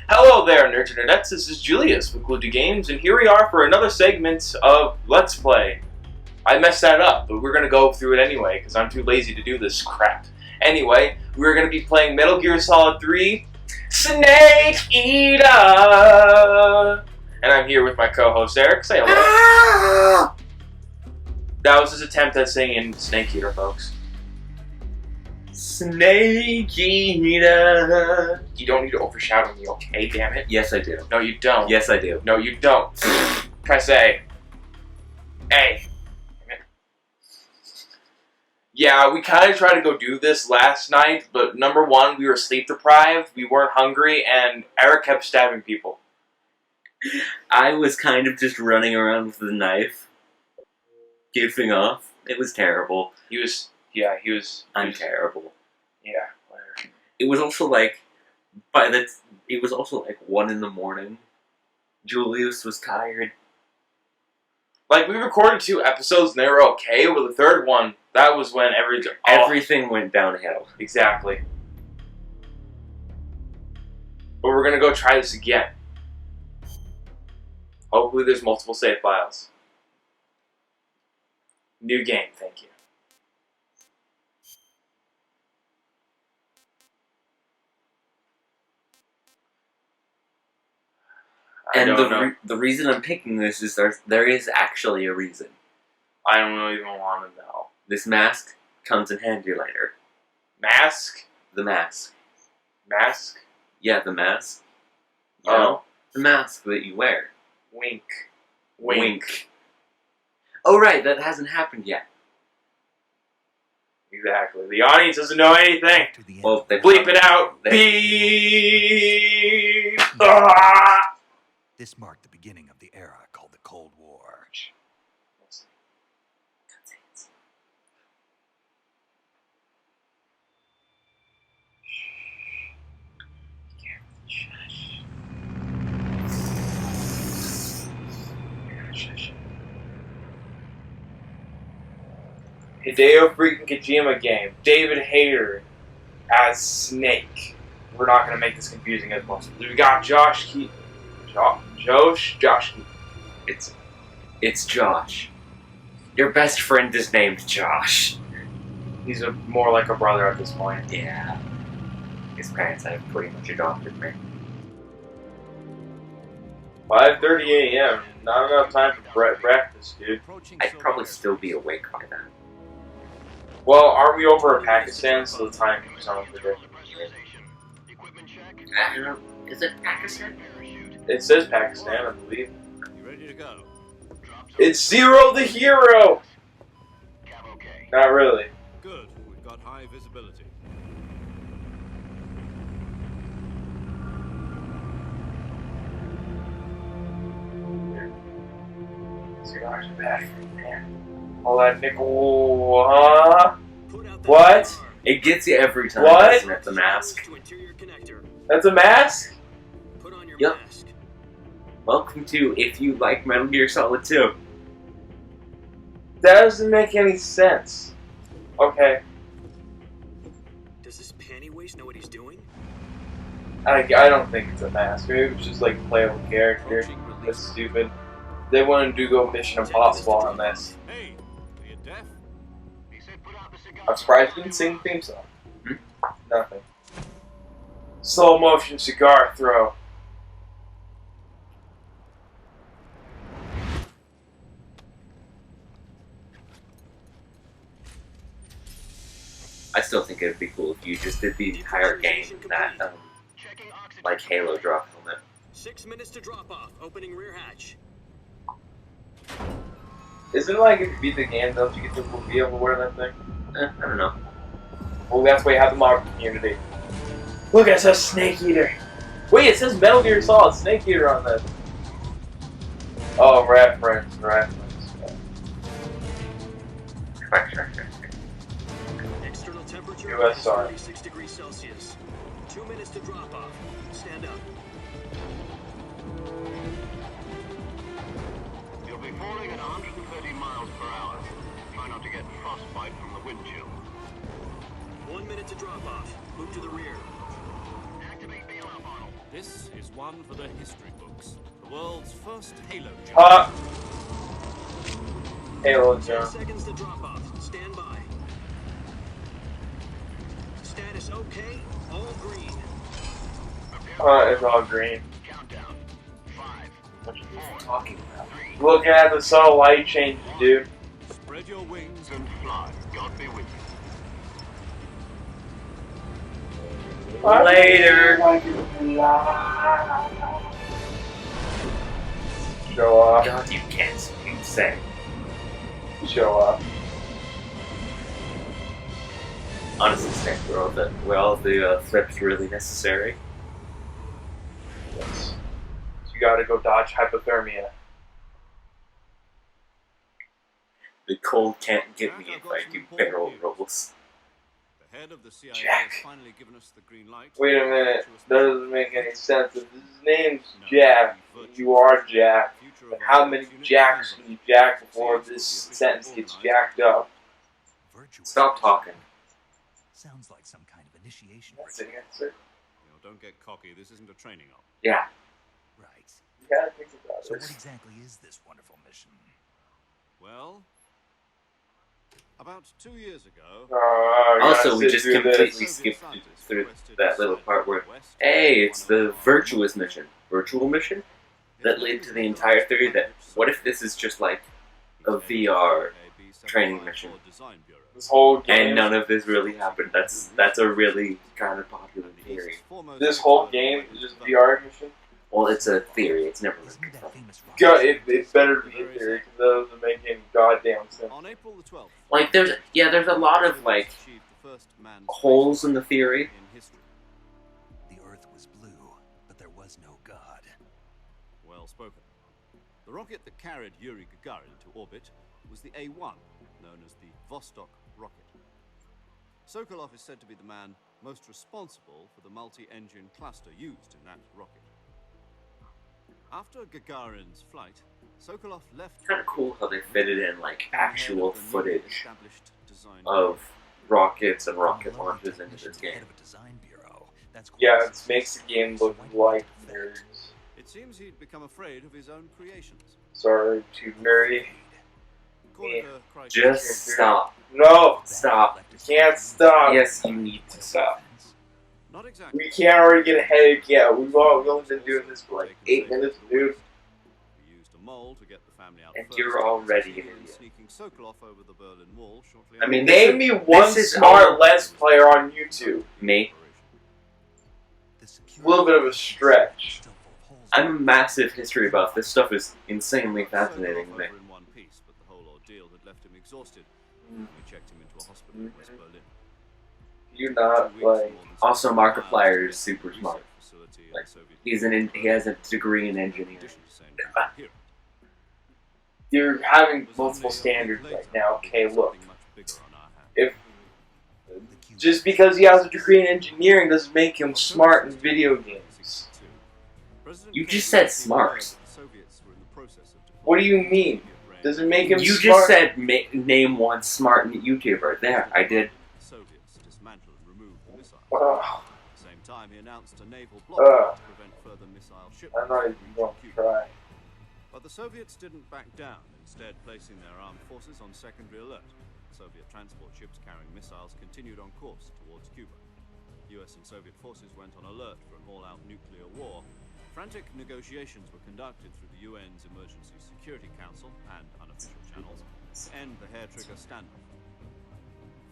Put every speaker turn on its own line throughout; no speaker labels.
Hello there, Nerds and Nerdettes. This is Julius with Glued to Games, and here we are for another segment of Let's Play. I messed that up, but we're going to go through it anyway, because I'm too lazy to do this crap. Anyway, we're going to be playing Metal Gear Solid 3, Snake Eater! And I'm here with my co-host, Eric. Say hello. That was his attempt at singing Snake Eater, folks. Snake Eater. You don't need to overshadow me, okay? Damn it.
Yes, I do.
No, you don't.
Yes, I do.
No, you don't. Press A. A. Yeah, we kind of tried to go do this last night, but number one, we were sleep deprived, we weren't hungry, and Eric kept stabbing people.
I was kind of just running around with the knife, goofing off. It was terrible. I'm terrible.
Yeah, whatever.
It was also like, it was also like 1 a.m. Julius was tired.
Like, we recorded 2 episodes and they were okay, but the third one, that was when
everything went downhill.
Exactly. But we're gonna go try this again. Hopefully there's multiple save files. New game, thank you.
And the reason I'm picking this is there is actually a reason.
I don't even want to know.
This mask comes in handy later.
Mask?
The mask.
Mask?
Yeah, the mask. You
Oh.
know? The mask that you wear.
Wink.
Wink. Oh, right, that hasn't happened yet.
Exactly. The audience doesn't know anything.
Well, they
Bleep it out. Beep. Ah!
This marked the beginning of the era called the Cold War.
Hideo freaking Kojima game. David Hayter as Snake. We're not going to make this confusing as possible. We got Josh Keaton. Josh Keaton.
It's Josh. Your best friend is named Josh.
He's more like a brother at this point.
Yeah. His parents have pretty much adopted me.
5:30 a.m. Not enough time for breakfast, dude.
I'd probably still be awake by then.
Well, aren't we over in Pakistan, so the time sounds ridiculous.
I don't know. Is it Pakistan?
It says Pakistan, I believe.
You ready to go?
It's Zero the Hero! Not really.
Good. We've got high visibility.
Cigars are bad for you, man. All that nickel, huh? What?
It gets you every time,
What?
doesn't it, the mask?
That's a mask?
Yep. Welcome to If You Like Metal Gear Solid 2.
That doesn't make any sense. Okay.
Does this panty waste know what he's doing?
I don't think it's a mask. Maybe it's just like playable character. That's stupid. They wanted to go Mission Impossible on this.
Hey, are you deaf?
I'm surprised he didn't sing the theme song. Nothing. Slow motion cigar throw.
I still think it'd be cool if you just did the entire game in that, like Halo drop helmet.
6 minutes to drop off. Opening rear hatch.
Isn't it like if you beat the game, don't you get to be able to wear that thing?
I don't know.
Well, that's why you have the mod community. Look, it says Snake Eater. Wait, it says Metal Gear Solid Snake Eater on this. Oh, reference.
External temperature
USR.
36 degrees Celsius. 2 minutes to drop off. Stand up.
You'll be falling at 130 miles per hour. Try not to get frostbite from the wind chill.
1 minute to drop off. Move to the rear.
Activate bailout model.
This is one for the history books. The world's first Halo jump.
Halo
10
jump.
seconds to drop off. Stand by. Status okay. All green.
It's all green.
Countdown. 5,
What are you talking about?
Looking at the subtle light changes, dude.
Spread your wings
and fly. God be with you.
Later.
Show off.
God, you can't speak saying.
Show off.
Honestly, Snake, were all the flips really necessary?
Yes. So you gotta go dodge hypothermia.
The cold can't get me if I do barrel rolls.
The head of the CIA
Jack.
has finally given us the green light.
Wait a minute. That doesn't make any sense. If his name's Jack, you are Jack. But how many Jacks can you jack before this sentence gets jacked up?
Virtuous
Stop talking.
sounds like some kind of initiation
That's the
ritual.
answer.
Don't get cocky. This isn't a training op.
Yeah.
Right.
You gotta think about
So what
this.
exactly is this wonderful mission?
Well, about 2 years ago.
I gotta
Also, we
sit
just
through
completely
this.
skipped through that little part where, hey, it's the virtual mission that led to the entire theory that what if this is just like a VR training mission,
This whole game.
and none of this really happened. That's a really kind of popular theory.
This whole game is just VR mission.
Well, it's a theory. It's never really
Isn't that
confirmed.
famous rock?
God, it better be a theory because that doesn't make any goddamn sense.
On April the 12th.
Like there's a lot of like
achieved the first manned
holes in the theory.
in history.
The Earth was blue, but there was no God.
Well spoken. The rocket that carried Yuri Gagarin to orbit was the A-1, known as the Vostok rocket. Sokolov is said to be the man most responsible for the multi-engine cluster used in that rocket. After Gagarin's flight, Sokolov left.
Kind of cool how they fitted in like actual
the newly
footage
established design
of rockets and rocket launches into this game.
Head of a design bureau. That's
Yeah,
quite
it makes the game look like nerds.
It seems he'd become afraid of his own creations.
Sorry, too nerdy.
Call it a crisis.
Just stop.
No!
Stop.
Can't stop!
Yes, you need to stop.
Not exactly.
We can't already get a headache yet. We've only been doing this for like 8 minutes, dude.
We used a mole to get the family out
And
first,
you're already an
and
idiot.
sneaking Sokolov over the Berlin Wall shortly
I mean,
after.
this
Name
is-
me one
this is
smart
all-
Let's Player on YouTube.
Me.
A little bit of a stretch.
I'm a massive history buff. This stuff is insanely fascinating to
Sokolov
me.
over in one piece, but the whole ordeal had left him exhausted.
Mm.
We checked him into a hospital in West Berlin.
You not
2 weeks
like.
and more than
Also,
6
Markiplier
miles
is super
to
smart.
research facility in
Like,
Soviet
he has a degree in
in
engineering.
addition to saying he was coherent.
You're having
It was
multiple
only a
standards
week
right
later
now.
that we
Okay,
had
look.
something much bigger on our hands.
If just because he has a degree in engineering doesn't make him smart in video games.
You just said smart.
What do you mean? Does it make him
You
smart?
just said name one smart YouTuber. There, I did.
Soviets dismantle and remove the missile.
Ugh,
At the same time, he announced a naval blockade to prevent further missile shipments.
I'm not even
from
going to
Cuba.
try.
But the Soviets didn't back down, instead placing their armed forces on secondary alert. Soviet transport ships carrying missiles continued on course towards Cuba. US and Soviet forces went on alert for an all-out nuclear war. Frantic negotiations were conducted through the UN's Emergency Security Council and unofficial channels to end the hair-trigger standoff.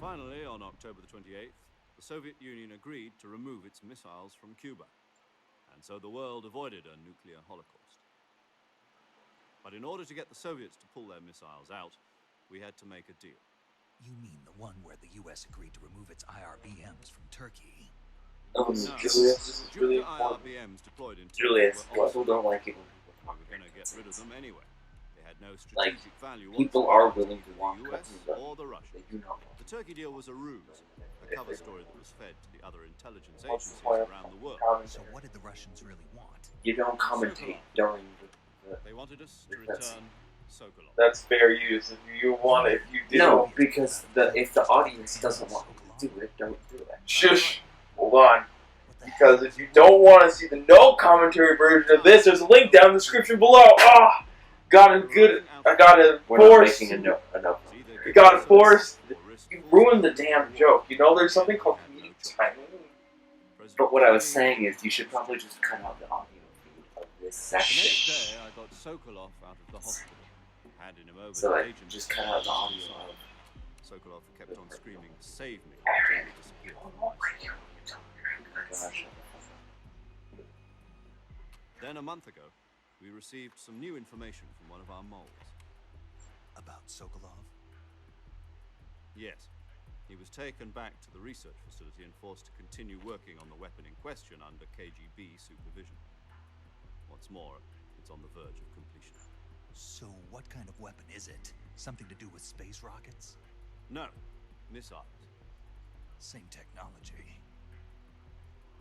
Finally, on October the 28th, the Soviet Union agreed to remove its missiles from Cuba. And so the world avoided a nuclear holocaust. But in order to get the Soviets to pull their missiles out, we had to make a deal.
You mean the one where the U.S. agreed to remove its IRBMs from Turkey?
Oh,
No.
Julius, this is really
Jupiter
important.
IRBMs deployed in Turkey
Julius,
were also
people don't like it when people
we
talk.
were going to get rid of them anyway. They had no
Like,
strategic value
people
whatsoever
are
to
willing to
either
walk
the
up
US
and down.
or the
They
Russians.
do not want
The Turkey deal was a ruse, a cover story that was fed to the other intelligence
What's the
agencies
point
around the world.
of
So what did the Russians really want?
You don't commentate during the
They wanted us to
That's-
return Sokolov.
That's fair use. If you want it, if you do.
No, because if the audience doesn't want to do it, don't do it.
Shush. Hold on.
What
Because if you don't want to see the no commentary version of this, there's a link down in the description below. I gotta
We're not
force.
making enough.
You gotta force. You ruined the damn joke. You know, there's something called comedic timing.
But what I was saying is, you should probably just cut out the audio feed of this
The
section.
next day, I got Sokolov out of the hospital, handing him over
So,
to
like,
agents.
just cut out the audio.
Sokolov kept on screaming, "Save me!"
Adrian.
Disappeared.
Gosh.
Then a month ago, we received some new information from one of our moles.
About Sokolov?
Yes. He was taken back to the research facility and forced to continue working on the weapon in question under KGB supervision. What's more, it's on the verge of completion.
So what kind of weapon is it? Something to do with space rockets?
No, missiles.
Same technology.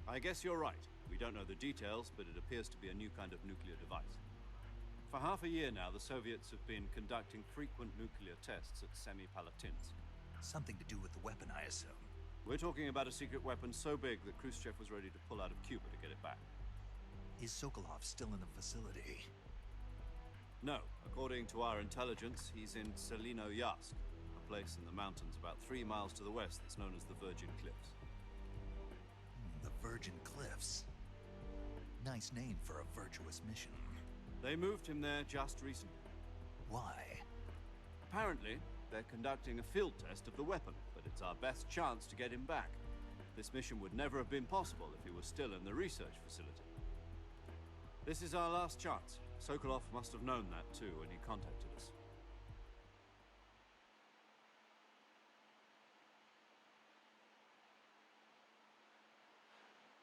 I guess you're right. We don't know the details, but it appears to be a new kind of nuclear device. For half a year now, the Soviets have been conducting frequent nuclear tests at Semipalatinsk.
Something to do with the weapon, I assume.
We're talking about a secret weapon so big that Khrushchev was ready to pull out of Cuba to get it back.
Is Sokolov still in the facility?
No, according to our intelligence, he's in Selinoyarsk, a place in the mountains about 3 miles to the west that's known as the Virgin Cliffs.
The Virgin Cliffs. Nice name for a virtuous mission.
They moved him there just recently.
Why?
Apparently, they're conducting a field test of the weapon, but it's our best chance to get him back. This mission would never have been possible if he was still in the research facility. This is our last chance. Sokolov must have known that too when he contacted us.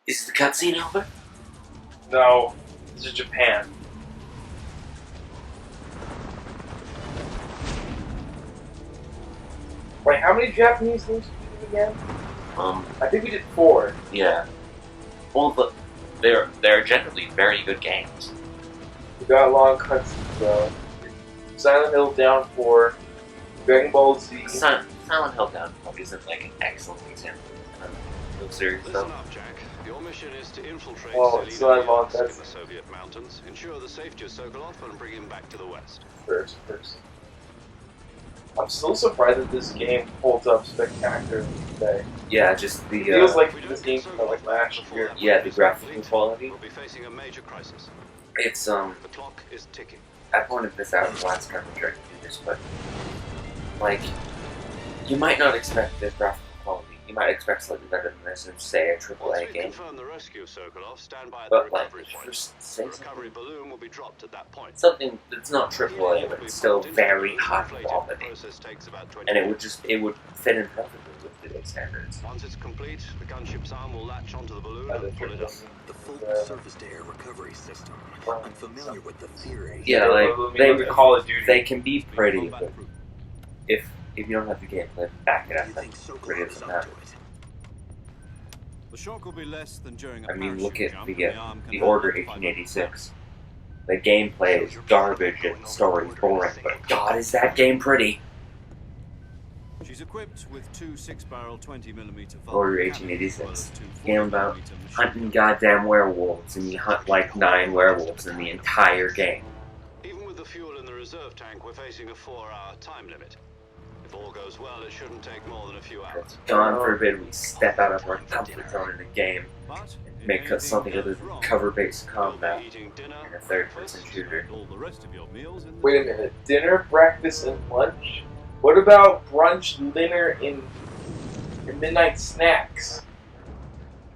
Is the cutscene over?
No, this is Japan. Wait, how many Japanese games did we do again? I think we did 4.
Yeah. Well, but they're generally very good games.
We got long cutscenes though. Silent Hill down 4. Dragon Ball Z.
Silent Hill Down isn't like an excellent example of no serious
Listen
stuff.
up, Jack. Your mission is to infiltrate
Oh, so I want
Selinoyarsk
that.
in the Soviet mountains, ensure the safety of Sokolov, and bring him back to the west.
First. I'm still surprised that this game holds up spectacularly today.
Yeah, just the
It feels like
If we don't
this
get
game
Sokolov
felt like
back
last
before
year.
that
Yeah,
mission
the
is
graphical
complete,
quality.
We'll be facing a major crisis.
it's
The clock is ticking.
I pointed this out in the last time we tried to do this, but like you might not expect the graphical quality. You might expect slightly better than this in say a
Once
AAA
we
game.
confirm the rescue of Sokolov, stand by at the
But like
recovery point.
just
The
say something,
recovery balloon will be dropped at that point.
something that's not AAA,
Helium
but
will be
it's still
pumped into the
very
balloon,
high
inflated. The
quality,
process takes about 20
and it
minutes.
would fit in perfectly with today's standards.
Once it's complete, the gunship's arm will latch onto the balloon
Oh,
and pull it up.
The full surface-to-air recovery system. I'm familiar with the theory.
Yeah, like
they Call of Duty.
they can be pretty,
Combat
but
proof.
if you don't have the gameplay to back it
Do
up,
you
that's
think
pretty
Sokolov is
than
up
that.
to it?
The shock will be less than during a
I mean, look
parachute
at
jump,
the
and arm can
the
handle
Order
up to
1886. The gameplay is garbage and the story is boring, but God, is that game pretty!
She's equipped with 2 6-barrel 20mm
Order
Vulcan
1886.
cannons, as well as 2
Game about
40mm machine
hunting
guns.
goddamn werewolves, and you hunt like 9 werewolves in the entire game.
Even with the fuel in the reserve tank, we're facing a 4-hour time limit. If all goes well, it shouldn't take more than a few hours.
God forbid we step out of our comfort zone in the game
But if
make
anything
something
goes
other than
wrong,
cover-based
You'll
combat
be eating dinner,
in a
breakfast,
third-person shooter.
and all the rest of your meals in the
Wait a minute. Dinner, breakfast, and lunch? What about brunch, dinner, and midnight snacks?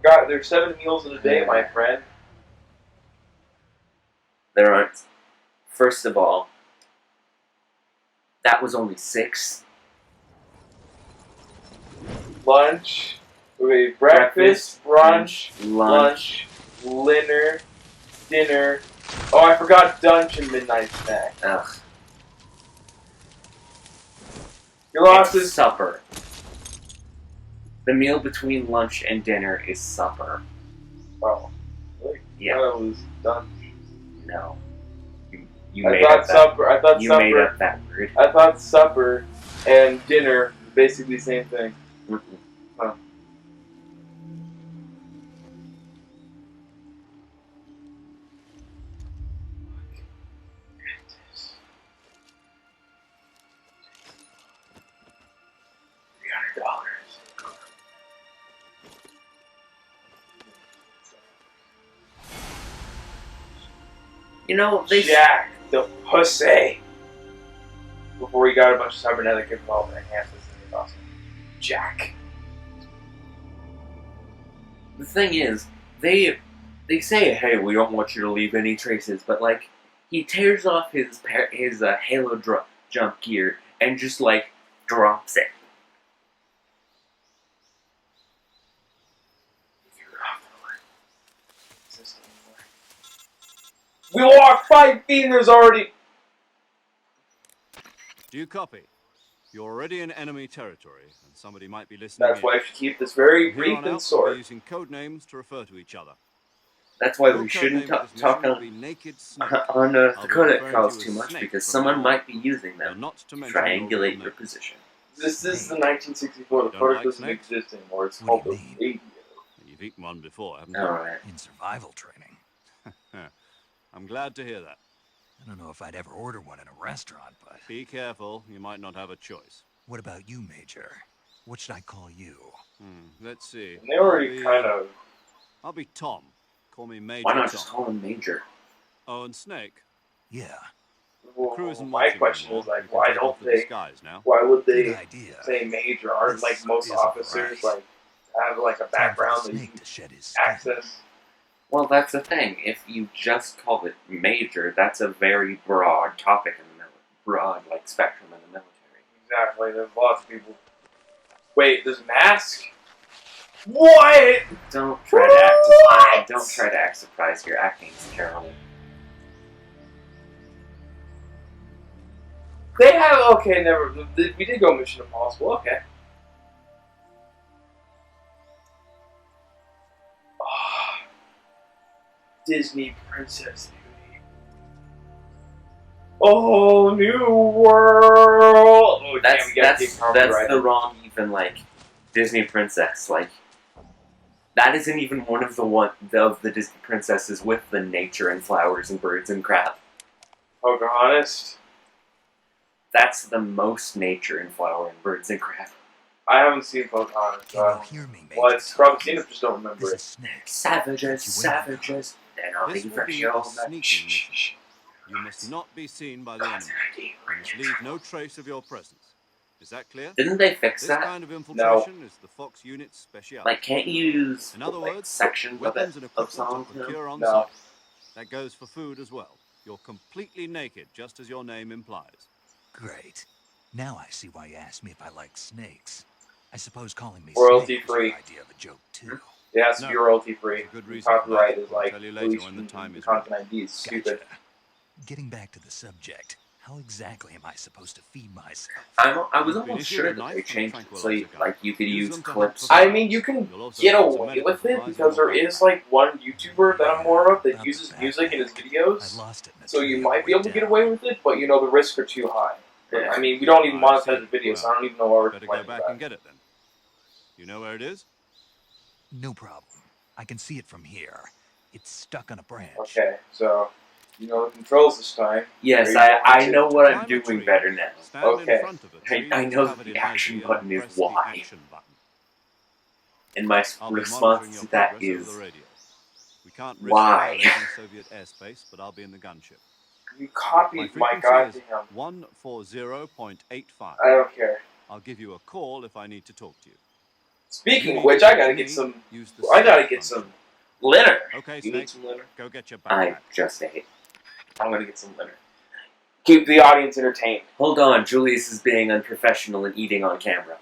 God, there's 7 meals in a day, my friend.
There aren't. First of all, that was only 6.
Lunch, wait, breakfast, brunch, lunch, dinner. Oh, I forgot lunch and midnight snack.
Ugh.
Your loss
It's
is
supper. The meal between lunch and dinner is supper.
oh, really?
Yeah.
I thought it was done.
No. You
I
made up
thought
that.
supper. I thought
You made
supper.
up that word.
I thought supper and dinner basically the same thing.
Mm-mm.
Huh.
You know, they
Jack, the pussy. Before he got a bunch of cybernetic involved and enhanced this thing is awesome. Jack.
the thing is, they say, hey, we don't want you to leave any traces, but like he tears off his Halo jump gear and just like drops it.
We walked 5 feet and there's already...
Do you copy? You're already in enemy territory, and somebody might be listening.
That's why I should keep this very
From here
brief
on
and
out, we'll be
short.
using code names to refer to each other.
That's why
Your
we
code
shouldn't
name for this
talk
mission will
on
be Naked Snake.
the
I'll be
codec
referring
calls
to
too
as
much
Snake
because
from
someone
now on.
might be using
You're
them
not to
to
mention your
triangulate
real
your
name.
position.
This is the 1964. The
You don't
product
like
doesn't
snakes?
exist anymore. It's
What
called
do
the
you
radio.
You've eaten one before, haven't you?
Alright.
In survival training.
I'm glad to hear that.
I don't know if I'd ever order one in a restaurant, but
Be careful, you might not have a choice.
what about you, Major? What should I call you?
Let's see.
And they already kind of...
I'll be Tom. Call me Major
Why not
Tom.
just call him Major?
Oh, and Snake.
Yeah,
Crew isn't
My
watching
question
anymore.
is like,
You can
why
take
don't
off the
they?
disguise now.
Why would
good
they
idea.
say major? Aren't like
This
most
isn't
officers
right.
like have like a
Time for
background
the
that you
snake
can
to shed his skin.
access?
Well, that's the thing. If you just call it Major, that's a very broad topic in the broad like spectrum in the military.
Exactly. There's lots of people. Wait, there's Mask. What?
Don't try to act.
What?
Don't try to act surprised. Your acting is terrible.
They have okay. Never. We did go Mission Impossible. Okay. Oh, Disney Princess Beauty. Oh, new world. Oh, damn, we gotta take
That's
copyright.
the wrong even like Disney princess. Like that isn't even one of the Disney princesses with the nature and flowers and birds and crap.
Pocahontas.
That's the most nature and flower and birds and crap.
I haven't seen Pocahontas. So
Can you hear me, Major?
well, it's probably seen it, just don't remember
This
it.
is Snake.
Savages, savages, they're not
This
even
will be
sure
a sneaking mission.
Shh.
You must not be seen by the enemy. You must leave no trace of your presence. Is that clear?
Didn't they fix
This
that?
kind of infiltration is the Fox unit's speciality.
Like, can't you use
In other
like
words,
sections of
weapons
it
and
of
equipment
songs?
to procure on
No.
site. That goes for food as well. You're completely naked, just as your name implies.
Great. Now I see why you asked me if I like snakes. I suppose calling me
Royalty
Snake was
free.
your idea of a joke too.
Yeah, it's to be
No.
royalty free.
There's a good reason for
Copyright
that.
is
I'll
like
tell you later when the time is
content ID is
Gotcha.
stupid.
Getting back to the subject, how exactly am I supposed to feed myself?
I was
You've been
almost
issued
sure
a
that
knife
they
and a
changed it so
tranquilizer gun.
like you could
Use
use
them to hunt
clips.
for
I mean, you can
You'll also
get
find some
away
medical
with it
supplies
because
in your
there is
backpack.
like one YouTuber that I'm more of that
About
uses
the
music in his
backpack.
videos.
I lost it in a
So
tree
you
on
might
the
be able to
way
get
down.
away with it, but you know the risks are too high. But,
Yeah.
I mean, we don't even
I
monetize
see.
the video, so I
Well,
don't even know why we're
Better go
complaining
back
about
and
it.
get it then. You know where it is?
No problem. I can see it from here. It's stuck on a branch.
Okay, so you know the controls this time.
Yes,
Are you
I
going to
know what I'm
climb a
doing
tree,
better now.
Stand
Okay.
in front of a tree
I know
covered
the
in
action
ivy
button
and
is
press the
why.
action button.
And my
I'll be monitoring
response
your
to that
progress over
is,
the radio. We can't risk
why?
violating Soviet airspace, but I'll be in the gunship.
You copied my
frequency is
goddamn.
140.85.
I don't care.
I'll give you a call if I need to talk to you.
Speaking
You
of
need
which,
to
I
talk
gotta
to
get
me,
some.
use the
I gotta
send
get
function.
some linen.
Okay,
You need
Snake.
some linen?
Go get your
I
backpack.
just ate.
I'm gonna get some linen. Keep the audience entertained.
Hold on, Julius is being unprofessional and eating on camera.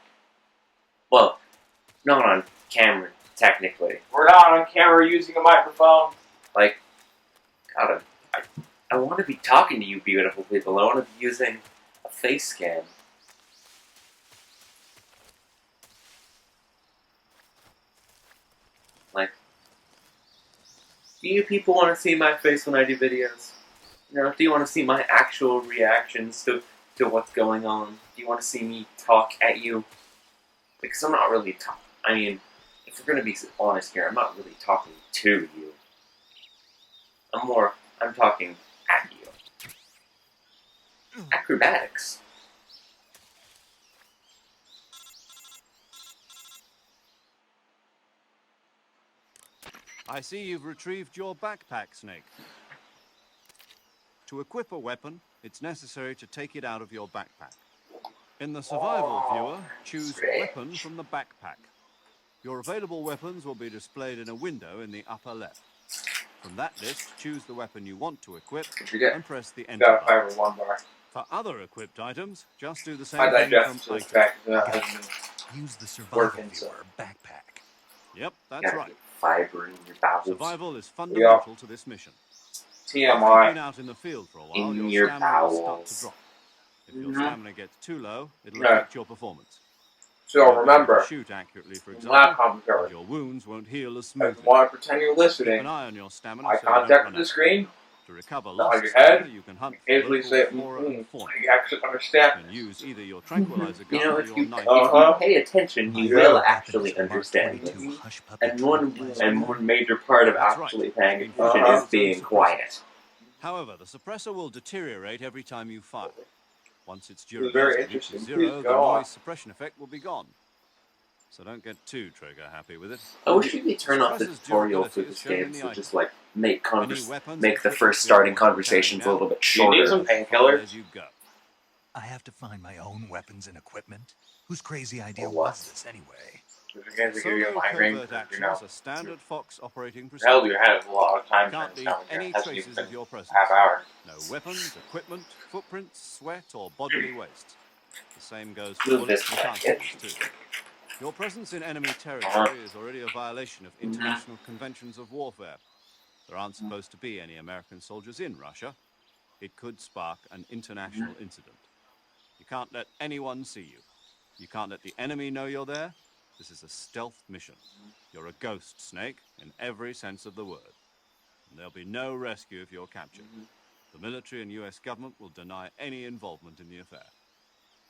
Well, not on camera, technically.
We're not on camera using a microphone.
Like, God, I want to be talking to you beautiful people. I want to be using a face cam. Like, do you people want to see my face when I do videos? You know, do you want to see my actual reactions to what's going on? Do you want to see me talk at you? Because I'm not really talking. I mean, if we're going to be honest here, I'm not really talking to you. I'm talking at you. Acrobatics.
I see you've retrieved your backpack, Snake. To equip a weapon, it's necessary to take it out of your backpack. In the survival viewer, choose Weapon from the backpack. Your available weapons will be displayed in a window in the upper left. From that list, choose the weapon you want to equip and press the Enter
Got a
button.
5 or 1 bar.
For other equipped items, just do the
I
same thing
digest
from
to the
items.
fact that hasn't
Use the
been
survival
working, so.
viewer backpack.
Yep, that's
Gotta
right.
get fiber in your bowels.
Survival is fundamental to this mission. After you've been
TMI.
out in the field for a while,
In
your
your
stamina will start
bowels.
to drop. If your
Mhm.
stamina gets too low, it'll
Yeah.
affect your performance.
So
You won't be able
remember,
to shoot accurately, for
lab
example, and
commentary.
your wounds won't heal as
If
smoothly.
you want to pretend you're
Keep
listening,
an eye on your stamina
eye
so you don't
contact
run
with the
out.
screen,
To recover
nod
lost
your
stamina,
head,
you can hunt for
occasionally
local
say,
flora and fauna.
you actually
You
understand.
can use either your tranquilizer
You
gun
know,
or
if
your
you,
knife.
Uh-huh.
pay attention, you
My
will
weapon
actually
is a Mark
understand
22
this.
Hush Puppy
And one
tranquilizer.
major part of
That's right.
actually paying
It's
attention
Uh-huh.
is being quiet.
However, the suppressor will deteriorate every time you fire. Once its
It was very
durability
interesting.
reaches
Please
zero, the
go on.
noise suppression effect will be gone. So don't get too trigger happy with it.
I wish you could turn off the
Suppressor's
tutorial for
durability is
this
shown in
game
the
so
item.
just like make
Any weapons,
make the
equipment,
first starting
vehicles you're
conversations a
carrying
little bit
Do you need
shorter.
some
Find
painkillers?
as you go.
I have to find my own weapons and equipment. Whose crazy idea
Or what?
was this anyway?
If you guys give you a
Solo
migraine,
covert
you
actions
know.
are standard Fox operating
Hell,
procedure.
you had a lot of time
Can't
during this
leave
commentary.
any
It hasn't
traces
even
of
been
your presence.
half hour.
No weapons, equipment, footprints, sweat, or bodily wastes. The same goes for
Move
bullets
this
and
back.
cartridges, too. Your presence in enemy territory is already a violation of international conventions of warfare. There aren't supposed to be any American soldiers in Russia. It could spark an international incident. You can't let anyone see you. You can't let the enemy know you're there. This is a stealth mission. You're a ghost, Snake, in every sense of the word. And there'll be no rescue if you're captured. The military and US government will deny any involvement in the affair.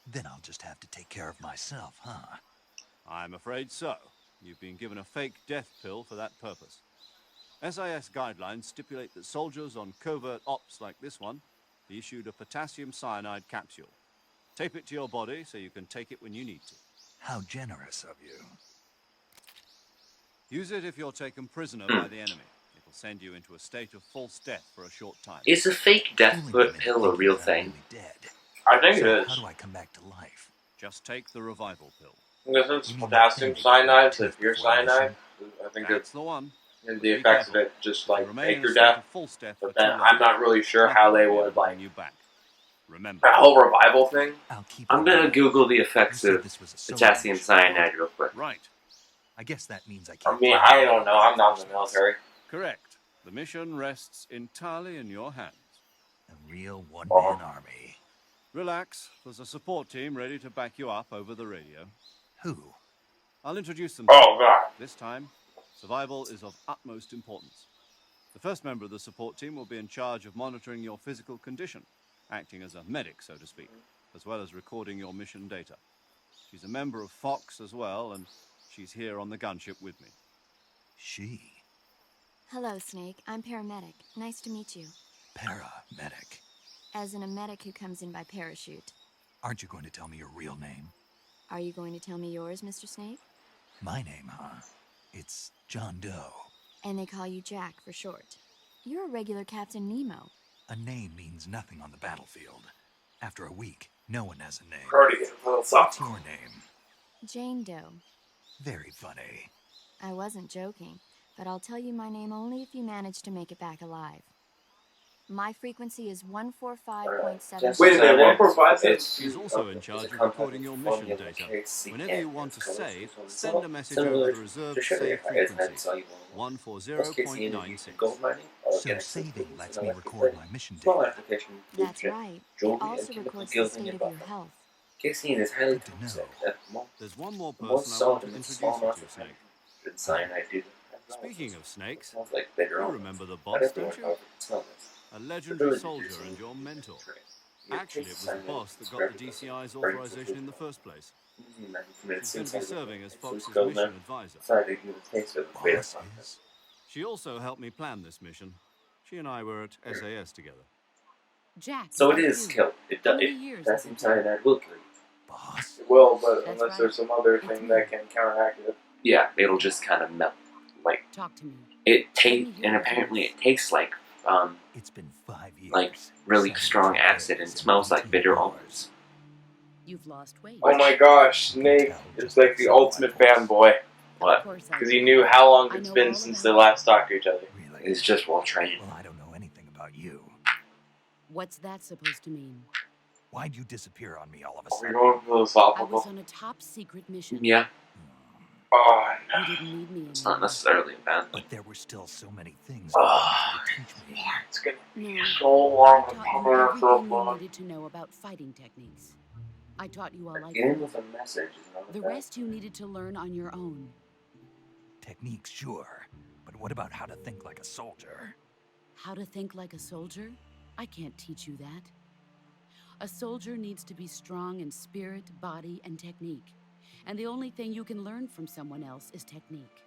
Then I'll just have to take care of myself, huh?
I'm afraid so. You've been given a fake death pill for that purpose. SIS guidelines stipulate that soldiers on covert ops like this one be issued a potassium cyanide capsule. Tape it to your body so you can take it when you need to.
How generous of you.
Use it if you're taken prisoner by the enemy. It'll send you into a state of false death for a short time.
Is a fake death
Fooling them into
pill a
thinking
real
that I'm
thing?
really dead.
I think
So
it
how
is.
do I come back to life?
Just take the revival pill.
Because it's
You mean
potassium
that thing
cyanide,
that
the
takes
pure
before mission?
cyanide. I think
That's
it's
the one.
and
But
the
be
effects of
careful.
it just
If you
like
remain
make
in a
your
state
death.
of false death
But
for too
then
long,
I'm not really sure how
nothing
they
will be able
would
to
like
bring you back. Remember,
that whole revival thing.
I'll keep
I'm
it
gonna
real.
Google the
You
effects
said
of
this was a solo
potassium
mission.
cyanide real quick.
right.
I guess that means I
I
can't.
mean,
take
I
any
don't know. I'm not in the
reinforcements.
military.
Correct. The mission rests entirely in your hands.
A real one-man army.
Relax. There's a support team ready to back you up over the radio.
Who?
I'll introduce them.
Oh god.
This time, survival is of utmost importance. The first member of the support team will be in charge of monitoring your physical condition, acting as a medic, so to speak, as well as recording your mission data. She's a member of Fox as well, and she's here on the gunship with me.
She.
Hello, Snake. I'm paramedic. Nice to meet you.
Paramedic.
As in a medic who comes in by parachute.
Aren't you going to tell me your real name?
Are you going to tell me yours, Mr. Snake?
My name, huh? It's John Doe.
And they call you Jack for short. You're a regular Captain Nemo.
A name means nothing on the battlefield. After a week, no one has a name.
Already get a little
What's
soft.
your name?
Jane Doe.
Very funny.
I wasn't joking, but I'll tell you my name only if you manage to make it back alive. My frequency is 145.7.
Wait a minute, 145?
She's also in charge of recording your mission data. Whenever you want to save, send a message over the reserved save frequency, 140.96.
So saving lets me record my mission data.
That's right. It also records the state of your health.
Casein is highly
Good to know.
toxic.
There's one more
The more
person I want
salt
to
and
introduce
small
you to,
amounts of
Snake.
cyanide do.
Speaking of snakes,
Smells like bitter
you
almonds.
remember the
Not
boss,
everyone,
don't you?
however, can smell this.
A
The
legendary
ability to
soldier
do
and your
something
mentor.
is great. Your
Actually, it
taste
was the
cyanide
boss that
is
got
very
the
good.
DCI's
Very
authorization
good.
in the first place.
You might be committed
She's going to be
suicide.
serving as
So
Fox's
it's gold,
mission
man.
advisor.
Sorry to give a taste of the beta
Boss
process.
is?
She also helped me plan this mission. She and I were at SAS together.
Jack.
So it
like
is
you.
kill. It
How
does.
many
It
years has
potassium
it been?
cyanide will kill you.
Boss?
It will, but
That's
unless
right.
there's some other
It's
thing
me.
that can counteract it.
Yeah, it'll just kind of melt. Like
Talk to me.
it
Let me
tastes,
hear
and
your
apparently
voice.
it tastes like
It's been 5 years.
like really
7
strong
days,
acid and
and
smells like
18
bitter
hours.
almonds.
You've lost weight.
Oh my gosh, Snake is like the ultimate fanboy.
What?
Because he knew how long it's been since they last talked to each other.
Really?
He's just well trained.
Well, I don't know anything about you.
What's that supposed to mean?
Why'd you disappear on me all of a
Are we
sudden?
going
I was
philosophical?
on a top secret mission.
Yeah,
Oh,
You didn't need me
it's not
anymore.
necessarily a bad thing.
But there were still so many things
Ah,
you wanted to teach me.
it's gonna
No,
be so
I
long.
taught
I'm
you
coming
everything
so
you
far.
needed to know about fighting techniques. I taught you all I
Get in
could.
with a message. Is not
The
bad.
rest you needed to learn on your own.
Techniques, sure. But what about how to think like a soldier?
How to think like a soldier? I can't teach you that. A soldier needs to be strong in spirit, body, and technique. And the only thing you can learn from someone else is technique.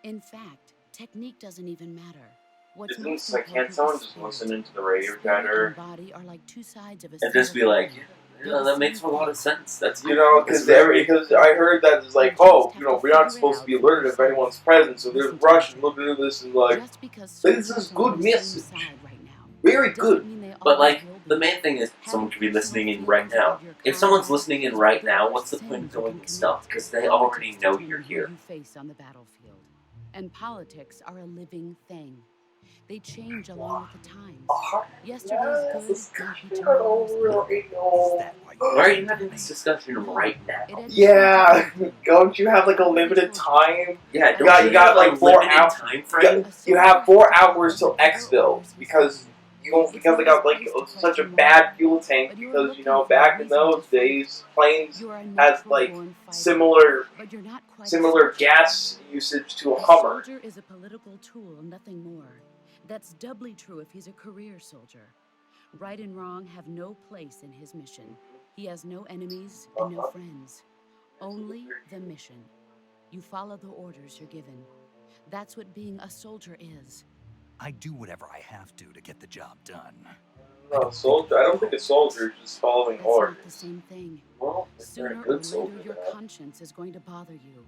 In fact, technique doesn't even matter. What's
Isn't
most
this like, can't
important
someone
is
just
spirit.
listen into the radio
Spirit
chatter?
and body are like two sides of a
And just be
single
like,
coin.
yeah, that makes a lot of sense. That's
You know, because I heard that it's like, oh, you know, we're not supposed to be alerted if anyone's present, so there's Russian looking at this and like,
Just because
this is
soldiers are
good
on the same
message.
side right now
very
doesn't
good.
mean they
But
always
like,
will
the
be.
main thing is someone
Having
could be listening in
personal
right
feelings
now.
about your
If someone's
comrades
listening in
is
right
the
now,
worst
what's the
sin
point
you
of going
can
and stuff?
commit.
Because they
Politics
already know
determine
you're
who
here.
you face on the battlefield. And politics are a living thing. They change along with the times. Yesterday's good might be tomorrow's evil.
Is that why
Why are you
told
having
me?
this discussion right now?
It had
Yeah,
nothing to do with you.
don't you have like a limited time?
Yeah,
You got- you got, like, 4 hours.
time frame.
You have 4 hours till Xville because you don't, because they got like such a bad fuel tank because you know back in those days planes
You are a
had like
natural-born fighter,
similar
but you're not quite a
similar
soldier.
gas usage to a
A
Hummer.
soldier is a political tool, nothing more. That's doubly true if he's a career soldier. Right and wrong have no place in his mission. He has no enemies and no friends. Only the mission. You follow the orders you're given. That's what being a soldier is.
I do whatever I have to get the job done.
No, soldier. I don't think a soldier is just following
That's not the
orders.
same thing.
Well, if they're
Sooner
a
or
good
later,
soldier,
your
then
conscience is going to bother you.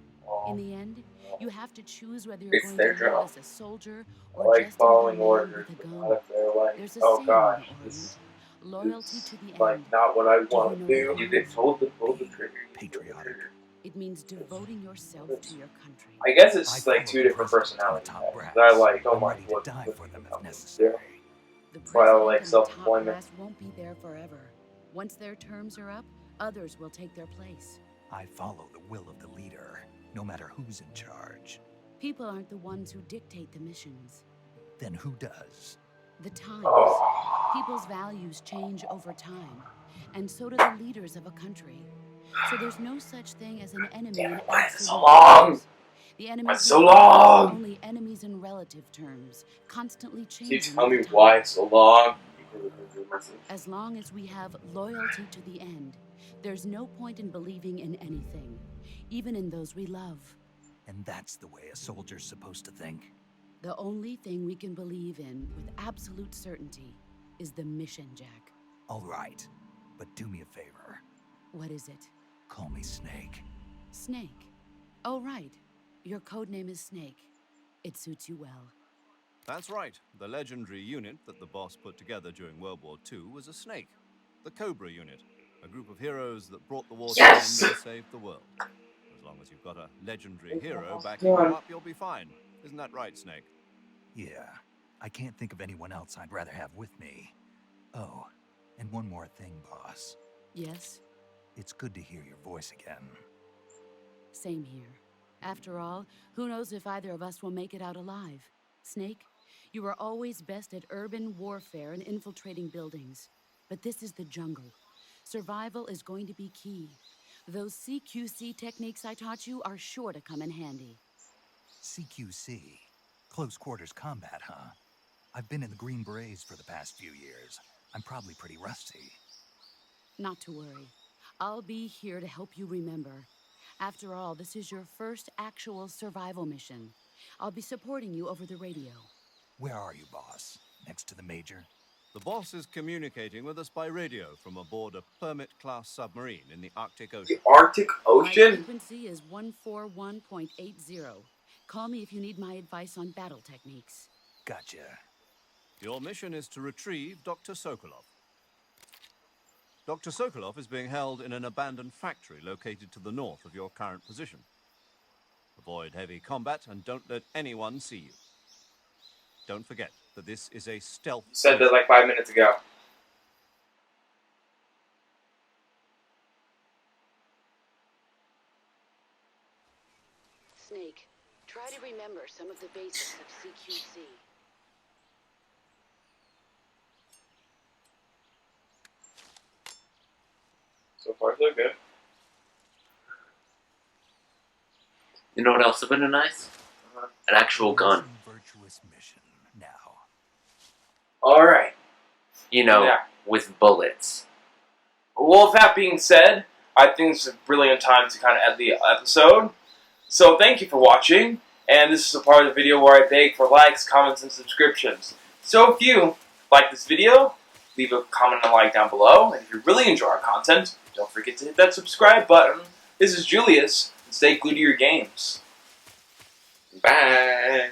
In the end, you have to choose whether you're
It's
going
their
to live
job.
as a soldier
I
or
like
just another
following
man
orders,
with a
but
gun.
not if they're like,
There's a
oh
saying
gosh,
in the
this
Orient, loyalty
is
to the
like
end.
not what I
Do
want
you
to
know
do.
you get told to pull the trigger.
Patriotic.
It means devoting yourself to your country.
I guess it's
I
just like
follow
two
the
different
president and the
personalities.
top
Right?
brass.
They're like, oh
I'm
my
ready to
god,
die
what
for them
the
if
fuck is
necessary.
The
why I
president
like
and the top
self-employment.
brass won't be there forever. Once their terms are up, others will take their place.
I follow the will of the leader, no matter who's in charge.
People aren't the ones who dictate the missions.
Then who does?
The times.
Oh,
People's values change over time, and so do the leaders of a country. So there's no such thing as an enemy in
why is it so
absolute
long?
terms. The enemies
Why
we
so
fight
long?
are only enemies in relative terms, constantly
Can you
changing.
tell me
with the
why
times.
it's so long?
As long as we have loyalty to the end, there's no point in believing in anything, even in those we love.
And that's the way a soldier's supposed to think?
The only thing we can believe in with absolute certainty is the mission, Jack.
All right, but do me a favor.
What is it?
Call me Snake.
Snake. Oh, right. Your code name is Snake. It suits you well.
That's right. The legendary unit that the boss put together during World War II was a snake. The Cobra unit. A group of heroes that brought the war to an end and saved the world. As long as you've got a legendary hero backing you up, you'll be fine. Isn't that right, Snake?
Yeah, I can't think of anyone else I'd rather have with me. Oh, and one more thing, boss.
Yes?
It's good to hear your voice again.
Same here. After all, who knows if either of us will make it out alive? Snake, you were always best at urban warfare and infiltrating buildings. But this is the jungle. Survival is going to be key. Those CQC techniques I taught you are sure to come in handy.
CQC? Close quarters combat, huh? I've been in the Green Berets for the past few years. I'm probably pretty rusty.
Not to worry. I'll be here to help you remember. After all, this is your first actual survival mission. I'll be supporting you over the radio.
Where are you, boss? Next to the Major?
The boss is communicating with us by radio from aboard a Permit-class submarine in the Arctic Ocean.
The Arctic
My
Ocean?
frequency is 141.80. Call me if you need my advice on battle techniques.
Gotcha.
Your mission is to retrieve Dr. Sokolov. Dr. Sokolov is being held in an abandoned factory located to the north of your current position. Avoid heavy combat and don't let anyone see you. Don't forget that this is a stealth.
You said that like 5 minutes ago.
Snake, try to remember some of the basics of CQC.
So far, so good.
You know what else would have been nice? An actual gun.
Virtuous mission now.
All right.
You know,
Yeah.
with bullets.
Well, with that being said, I think this is a brilliant time to kind of end the episode. So thank you for watching, and this is a part of the video where I beg for likes, comments, and subscriptions. So if you like this video, leave a comment and a like down below, and if you really enjoy our content, don't forget to hit that subscribe button. This is Julius, and stay glued to your games.
Bye!